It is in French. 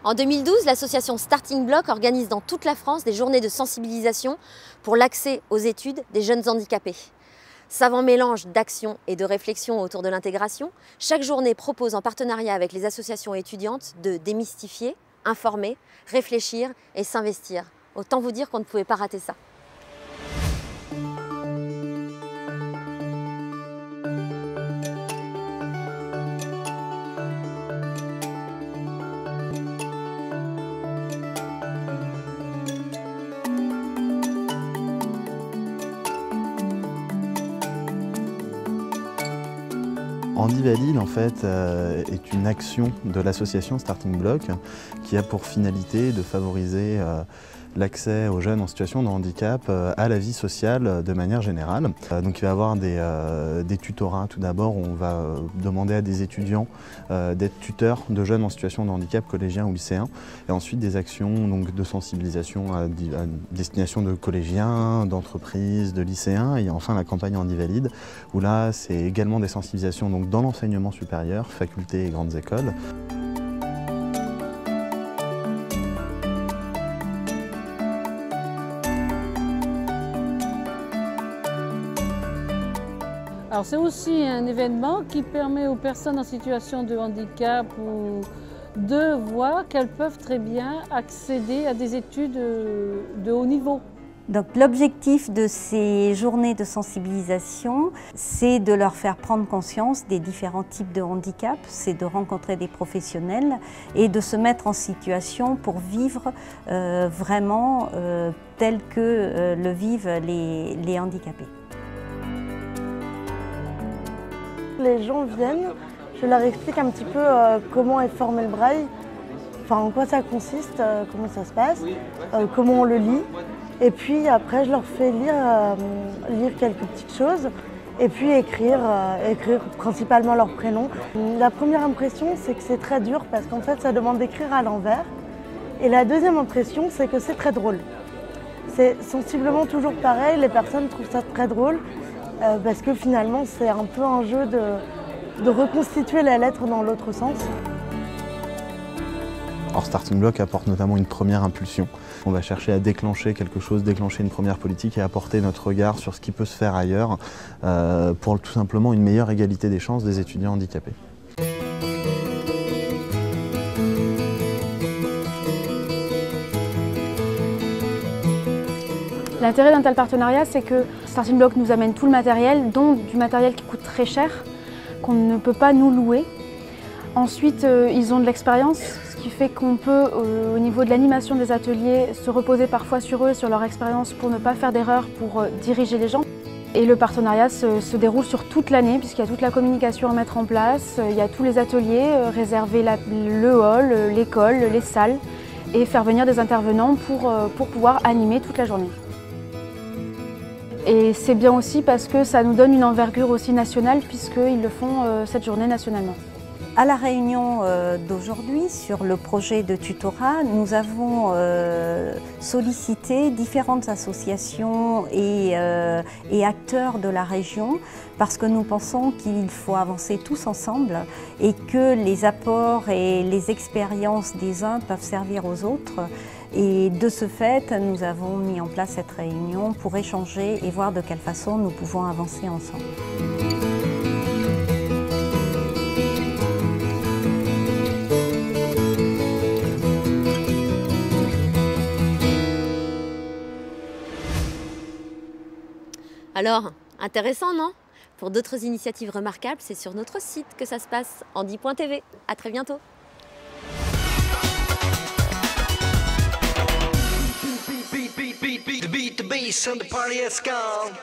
En 2012, l'association Starting Block organise dans toute la France des journées de sensibilisation pour l'accès aux études des jeunes handicapés. Savant mélange d'action et de réflexion autour de l'intégration, chaque journée propose en partenariat avec les associations étudiantes de démystifier, informer, réfléchir et s'investir. Autant vous dire qu'on ne pouvait pas rater ça. Handivalide en fait est une action de l'association Starting Block qui a pour finalité de favoriser l'accès aux jeunes en situation de handicap à la vie sociale de manière générale. Donc il va y avoir des tutorats. Tout d'abord, on va demander à des étudiants d'être tuteurs de jeunes en situation de handicap, collégiens ou lycéens. Et ensuite des actions donc, de sensibilisation à destination de collégiens, d'entreprises, de lycéens. Et enfin la campagne Handivalide, où là c'est également des sensibilisations donc, dans l'enseignement supérieur, facultés et grandes écoles. Alors c'est aussi un événement qui permet aux personnes en situation de handicap de voir qu'elles peuvent très bien accéder à des études de haut niveau. Donc l'objectif de ces journées de sensibilisation, c'est de leur faire prendre conscience des différents types de handicap, c'est de rencontrer des professionnels et de se mettre en situation pour vivre vraiment tel que le vivent les handicapés. Les gens viennent, je leur explique un petit peu comment est formé le braille, enfin en quoi ça consiste, comment ça se passe, comment on le lit. Et puis après je leur fais lire quelques petites choses et puis écrire principalement leur prénom. La première impression c'est que c'est très dur parce qu'en fait ça demande d'écrire à l'envers. Et la deuxième impression c'est que c'est très drôle. C'est sensiblement toujours pareil, les personnes trouvent ça très drôle. Parce que finalement c'est un peu un jeu de reconstituer la lettre dans l'autre sens. Or Starting Block apporte notamment une première impulsion. On va chercher à déclencher quelque chose, déclencher une première politique et apporter notre regard sur ce qui peut se faire ailleurs pour tout simplement une meilleure égalité des chances des étudiants handicapés. L'intérêt d'un tel partenariat, c'est que Starting Block nous amène tout le matériel, dont du matériel qui coûte très cher, qu'on ne peut pas nous louer. Ensuite, ils ont de l'expérience, ce qui fait qu'on peut, au niveau de l'animation des ateliers, se reposer parfois sur eux, sur leur expérience, pour ne pas faire d'erreurs, pour diriger les gens. Et le partenariat se déroule sur toute l'année, puisqu'il y a toute la communication à mettre en place, il y a tous les ateliers, réserver le hall, l'école, les salles, et faire venir des intervenants pour pouvoir animer toute la journée. Et c'est bien aussi parce que ça nous donne une envergure aussi nationale puisqu'ils le font cette journée nationalement. À la réunion d'aujourd'hui, sur le projet de tutorat, nous avons sollicité différentes associations et acteurs de la région parce que nous pensons qu'il faut avancer tous ensemble et que les apports et les expériences des uns peuvent servir aux autres. Et de ce fait, nous avons mis en place cette réunion pour échanger et voir de quelle façon nous pouvons avancer ensemble. Alors, intéressant, non? Pour d'autres initiatives remarquables, c'est sur notre site que ça se passe, handi.tv. À très bientôt. Beat the bass and the party has gone.